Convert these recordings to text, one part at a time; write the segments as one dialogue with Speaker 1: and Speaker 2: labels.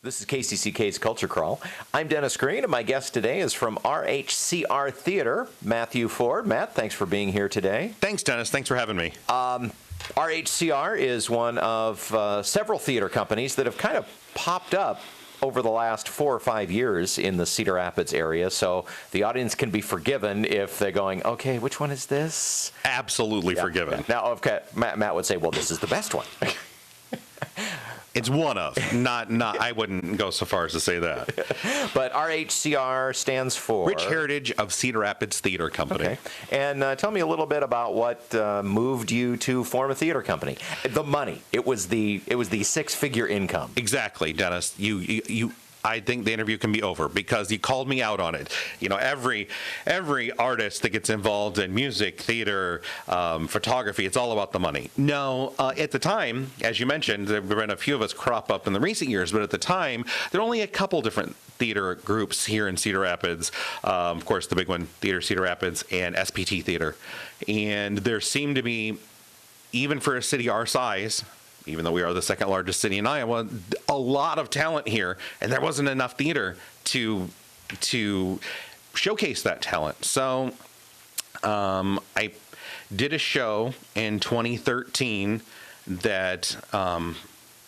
Speaker 1: This is KCCK's Culture Crawl. I'm Dennis Green, and my guest today is from RHCR Theatre, Matthew Ford. Matt, thanks for being here today.
Speaker 2: Thanks, Dennis. Thanks for having me.
Speaker 1: RHCR is one of several theater companies that have kind of popped up over the last 4 or 5 years in the Cedar Rapids area, so the audience can be forgiven if they're going, okay, which one is this?
Speaker 2: Absolutely forgiven.
Speaker 1: Now, okay, Matt would say, well, this is the best one.
Speaker 2: It's one of, not. I wouldn't go so far as to say that.
Speaker 1: But RHCR stands for
Speaker 2: Rich Heritage of Cedar Rapids Theater Company.
Speaker 1: Okay. And tell me a little bit about what moved you to form a theater company. The money. It was the six-figure income.
Speaker 2: Exactly, Dennis. I think the interview can be over because you called me out on it. You know, every artist that gets involved in music, theater, photography, it's all about the money. No, at the time, as you mentioned, there have been a few of us crop up in the recent years, but at the time, there were only a couple different theater groups here in Cedar Rapids. Of course, the big one, Theater Cedar Rapids and SPT Theater. And there seemed to be, even for a city our size, even though we are the second largest city in Iowa, a lot of talent here, and there wasn't enough theater to showcase that talent. So I did a show in 2013 that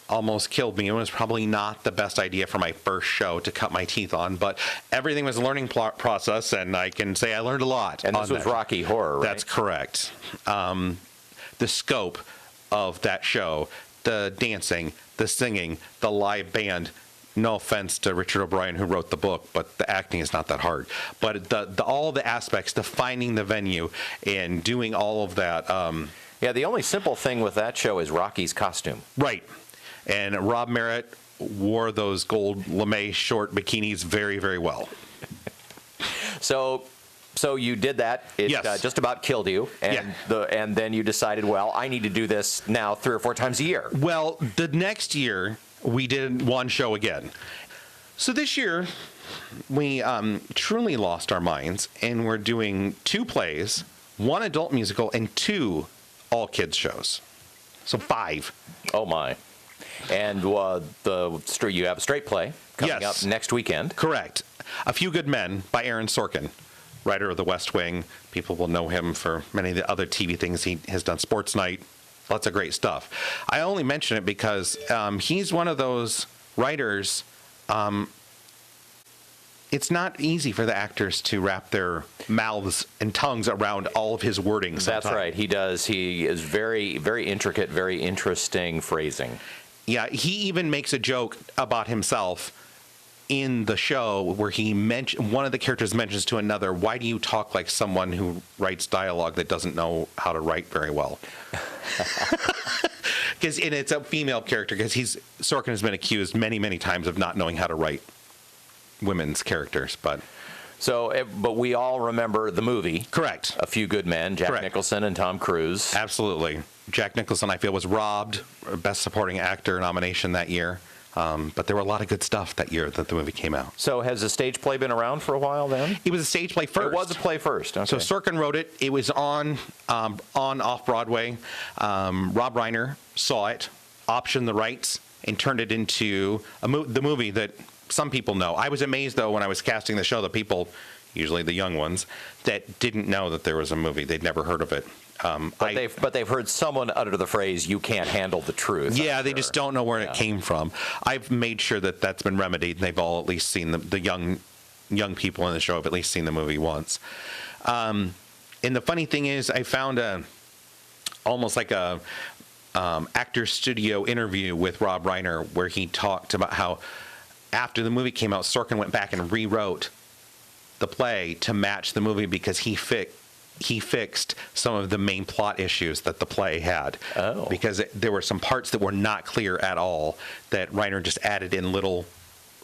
Speaker 2: almost killed me. It was probably not the best idea for my first show to cut my teeth on, but everything was a learning process, and I can say I learned a lot.
Speaker 1: And this was Rocky Horror, right?
Speaker 2: That's correct. The scope of that show, the dancing, the singing, the live band. No offense to Richard O'Brien who wrote the book, but the acting is not that hard. But all the aspects, the finding the venue and doing all of that.
Speaker 1: Yeah, the only simple thing with that show is Rocky's costume.
Speaker 2: Right. And Rob Merritt wore those gold lame short bikinis very, very well.
Speaker 1: So you did that. It
Speaker 2: Yes.
Speaker 1: Just about killed you, and and then you decided, well, I need to do this now 3 or 4 times a year.
Speaker 2: Well, the next year we did one show again. So this year we truly lost our minds, and we're doing 2 plays, 1 adult musical, and 2 all kids shows. So 5.
Speaker 1: Oh my! And you have a straight play coming up next weekend.
Speaker 2: Correct. A Few Good Men by Aaron Sorkin, writer of The West Wing. People will know him for many of the other TV things he has done. Sports Night, lots of great stuff. I only mention it because he's one of those writers. It's not easy for the actors to wrap their mouths and tongues around all of his wording sometimes.
Speaker 1: That's right. He does. He is very, very intricate, very interesting phrasing.
Speaker 2: Yeah, he even makes a joke about himself in the show where one of the characters mentions to another, why do you talk like someone who writes dialogue that doesn't know how to write very well? And it's a female character, because Sorkin has been accused many, many times of not knowing how to write women's characters. But
Speaker 1: we all remember the movie.
Speaker 2: Correct.
Speaker 1: A Few Good Men, Jack Nicholson and Tom Cruise.
Speaker 2: Absolutely. Jack Nicholson, I feel, was robbed Best Supporting Actor nomination that year. But there were a lot of good stuff that year that the movie came out.
Speaker 1: So has the stage play been around for a while then?
Speaker 2: It was a stage play first.
Speaker 1: It was a play first. Okay.
Speaker 2: So Sorkin wrote it. It was on off-Broadway. Rob Reiner saw it, optioned the rights, and turned it into the movie that some people know. I was amazed, though, when I was casting the show, the people, usually the young ones, that didn't know that there was a movie. They'd never heard of it.
Speaker 1: But they've heard someone utter the phrase, "You can't handle the truth."
Speaker 2: Yeah, they just don't know where it came from. I've made sure that that's been remedied, and they've all at least seen the young people in the show have at least seen the movie once. And the funny thing is, I found almost like a actor studio interview with Rob Reiner where he talked about how after the movie came out, Sorkin went back and rewrote the play to match the movie because he fixed some of the main plot issues that the play had.
Speaker 1: Oh.
Speaker 2: Because there were some parts that were not clear at all that Reiner just added in little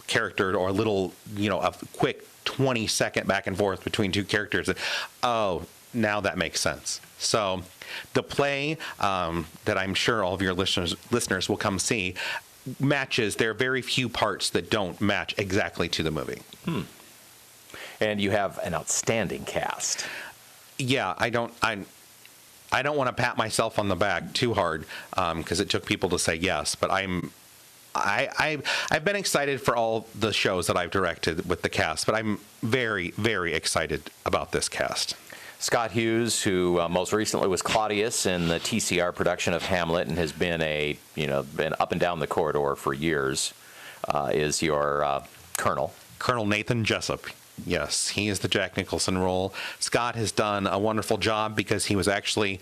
Speaker 2: character or little, a quick 20-second back and forth between 2 characters. Oh, now that makes sense. So the play that I'm sure all of your listeners will come see matches. There are very few parts that don't match exactly to the movie.
Speaker 1: And you have an outstanding cast.
Speaker 2: Yeah, I don't want to pat myself on the back too hard because it took people to say yes, but I've been excited for all the shows that I've directed with the cast, but I'm very, very excited about this cast.
Speaker 1: Scott Hughes, who most recently was Claudius in the TCR production of Hamlet and has been been up and down the corridor for years, is your Colonel.
Speaker 2: Colonel Nathan Jessup. Yes, he is the Jack Nicholson role. Scott has done a wonderful job because he was actually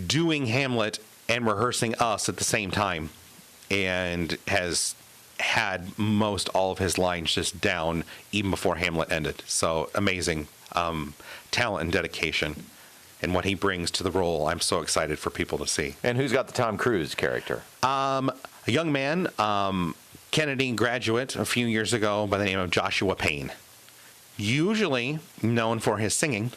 Speaker 2: doing Hamlet and rehearsing us at the same time, and has had most all of his lines just down even before Hamlet ended. So amazing talent and dedication, and what he brings to the role. I'm so excited for people to see.
Speaker 1: And who's got the Tom Cruise character?
Speaker 2: A young man, Kennedy graduate a few years ago by the name of Joshua Payne. Usually known for his singing.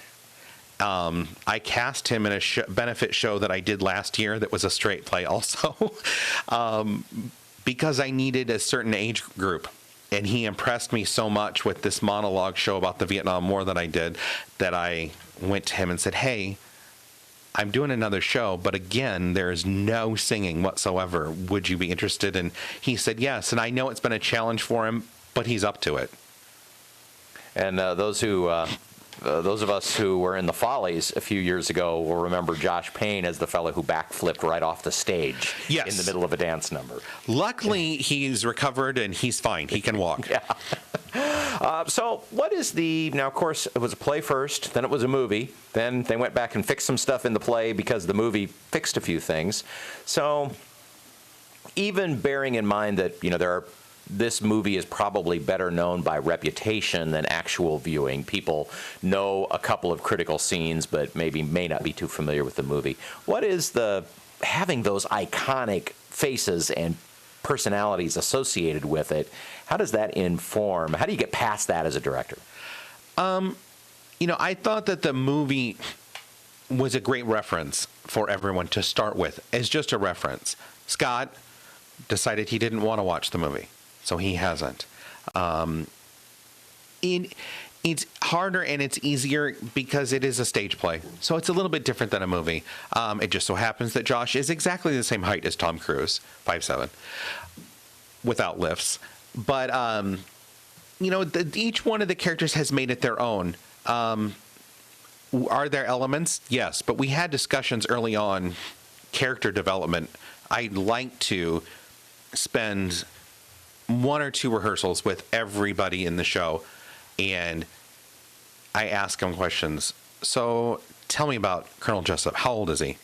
Speaker 2: I cast him in a benefit show that I did last year that was a straight play also, because I needed a certain age group. And he impressed me so much with this monologue show about the Vietnam War that I did, that I went to him and said, hey, I'm doing another show, but again, there is no singing whatsoever. Would you be interested? And he said yes. And I know it's been a challenge for him, but he's up to it.
Speaker 1: And those of us who were in the Follies a few years ago will remember Josh Payne as the fellow who backflipped right off the stage in the middle of a dance number.
Speaker 2: Luckily, he's recovered and he's fine. He can walk.
Speaker 1: Yeah. So what is now, of course, it was a play first, then it was a movie. Then they went back and fixed some stuff in the play because the movie fixed a few things. So even bearing in mind that, this movie is probably better known by reputation than actual viewing. People know a couple of critical scenes, but may not be too familiar with the movie. What is having those iconic faces and personalities associated with it? How does that inform? How do you get past that as a director?
Speaker 2: I thought that the movie was a great reference for everyone to start with, as just a reference. Scott decided he didn't want to watch the movie. So he hasn't. It's harder and it's easier because it is a stage play. So it's a little bit different than a movie. It just so happens that Josh is exactly the same height as Tom Cruise, 5'7", without lifts. But, each one of the characters has made it their own. Are there elements? Yes. But we had discussions early on, character development. I'd like to spend 1 or 2 rehearsals with everybody in the show, and I ask them questions. So tell me about Colonel Jessup. How old is he?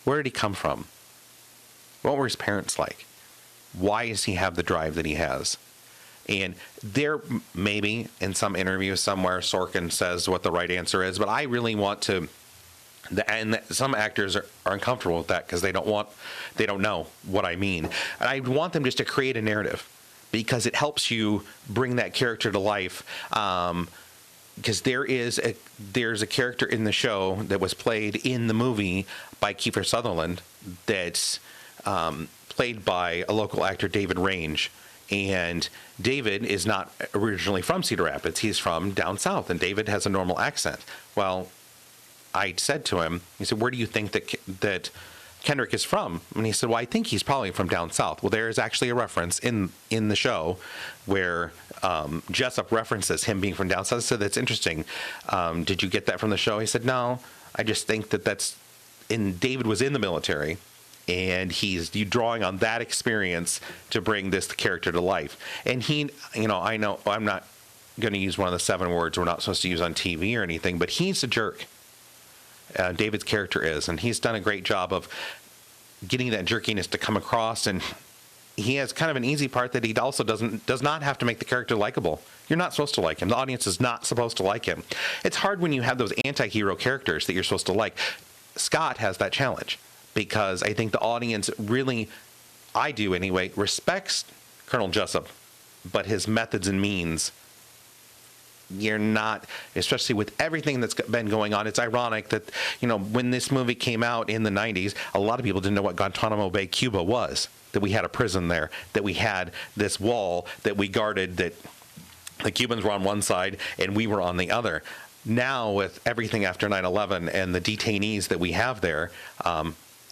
Speaker 2: Where did he come from? What were his parents like? Why does he have the drive that he has? And there, maybe in some interview somewhere, Sorkin says what the right answer is, but I really want to. And some actors are uncomfortable with that because they don't know what I mean. And I want them just to create a narrative, because it helps you bring that character to life. Because there's a character in the show that was played in the movie by Kiefer Sutherland that's played by a local actor, David Range. And David is not originally from Cedar Rapids. He's from down south, and David has a normal accent. Well, I said to him, he said, where do you think that Kendrick is from? And he said, well, I think he's probably from down south. Well, there is actually a reference in the show where Jessup references him being from down south. So that's interesting. Did you get that from the show? He said, no, I just think David was in the military, and he's drawing on that experience to bring this character to life. And I know I'm not going to use one of the 7 words we're not supposed to use on TV or anything, but he's a jerk. David's character is, and he's done a great job of getting that jerkiness to come across. And he has kind of an easy part that he also does not have to make the character likable. You're not supposed to like him. The audience is not supposed to like him. It's hard when you have those anti-hero characters that you're supposed to like. Scott has that challenge because I think the audience really, I do anyway, respects Colonel Jessup, but his methods and means, you're not, especially with everything that's been going on. It's ironic that, when this movie came out in the 90s, a lot of people didn't know what Guantanamo Bay, Cuba was, that we had a prison there, that we had this wall that we guarded, that the Cubans were on one side and we were on the other. Now, with everything after 9/11 and the detainees that we have there,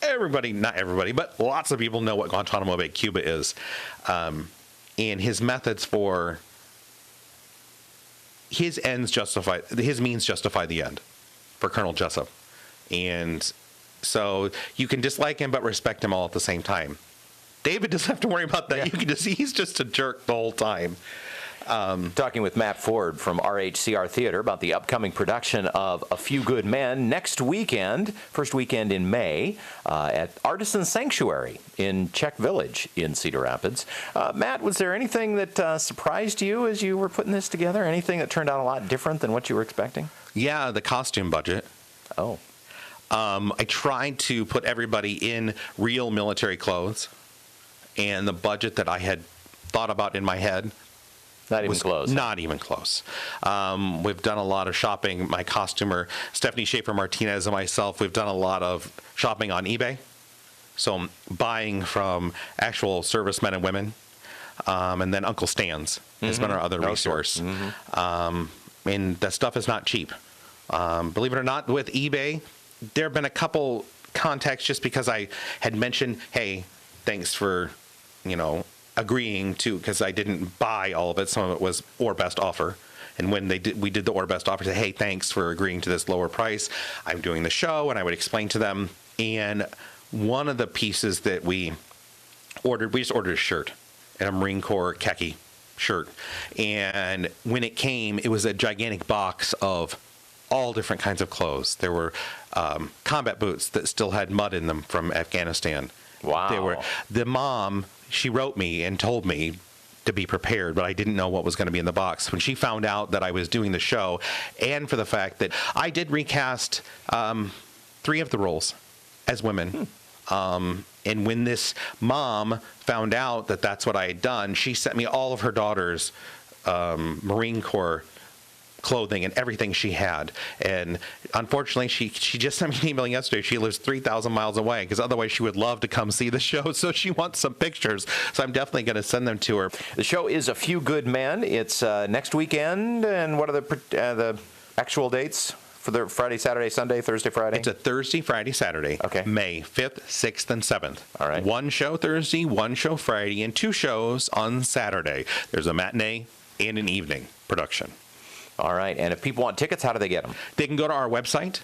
Speaker 2: everybody, not everybody, but lots of people know what Guantanamo Bay, Cuba is. And his methods for his means justify the end for Colonel Jessup. And so you can dislike him but respect him all at the same time. David doesn't have to worry about that. You can just, he's just a jerk the whole time.
Speaker 1: Talking with Matt Ford from RHCR Theatre about the upcoming production of A Few Good Men next weekend, first weekend in May, at Artisan Sanctuary in Czech Village in Cedar Rapids. Matt, was there anything that surprised you as you were putting this together? Anything that turned out a lot different than what you were expecting?
Speaker 2: Yeah, the costume budget.
Speaker 1: Oh.
Speaker 2: I tried to put everybody in real military clothes, and the budget that I had thought about in my head
Speaker 1: Not even close.
Speaker 2: Not even close. We've done a lot of shopping. My costumer, Stephanie Schaefer-Martinez, and myself, we've done a lot of shopping on eBay. So I'm buying from actual servicemen and women. And then Uncle Stan's has been our other resource. And that stuff is not cheap. Believe it or not, with eBay, there have been a couple contacts just because I had mentioned, hey, thanks for, agreeing to, because I didn't buy all of it. Some of it was or best offer. And when we did the or best offer, say, hey, thanks for agreeing to this lower price. I'm doing the show, and I would explain to them. And one of the pieces that we just ordered a shirt, and a Marine Corps khaki shirt. And when it came, it was a gigantic box of all different kinds of clothes. There were combat boots that still had mud in them from Afghanistan.
Speaker 1: Wow.
Speaker 2: They were, the mom, she wrote me and told me to be prepared, but I didn't know what was going to be in the box. When she found out that I was doing the show, and for the fact that I did recast 3 of the roles as women. And when this mom found out that that's what I had done, she sent me all of her daughter's Marine Corps clothing and everything she had. And unfortunately, she just sent me an email yesterday. She lives 3,000 miles away, because otherwise she would love to come see the show. So she wants some pictures. So I'm definitely going to send them to her.
Speaker 1: The show is A Few Good Men. It's next weekend. And what are the actual dates for the Friday, Saturday, Sunday, Thursday, Friday?
Speaker 2: It's a Thursday, Friday, Saturday.
Speaker 1: Okay.
Speaker 2: May 5th, 6th, and 7th.
Speaker 1: All right.
Speaker 2: 1 show Thursday, 1 show Friday, and 2 shows on Saturday. There's a matinee and an evening production.
Speaker 1: All right. And if people want tickets, how do they get them?
Speaker 2: They can go to our website,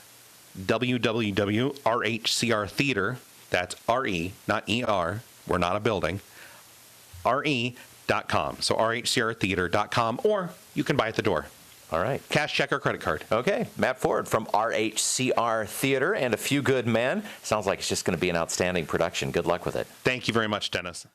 Speaker 2: www.RHCR Theatre. That's R-E, not E-R. We're not a building. RE.com. So RHCRtheatre.com, or you can buy at the door.
Speaker 1: All right.
Speaker 2: Cash, check, or credit card.
Speaker 1: Okay. Matt Ford from RHCR Theatre and A Few Good Men. Sounds like it's just going to be an outstanding production. Good luck with it.
Speaker 2: Thank you very much, Dennis.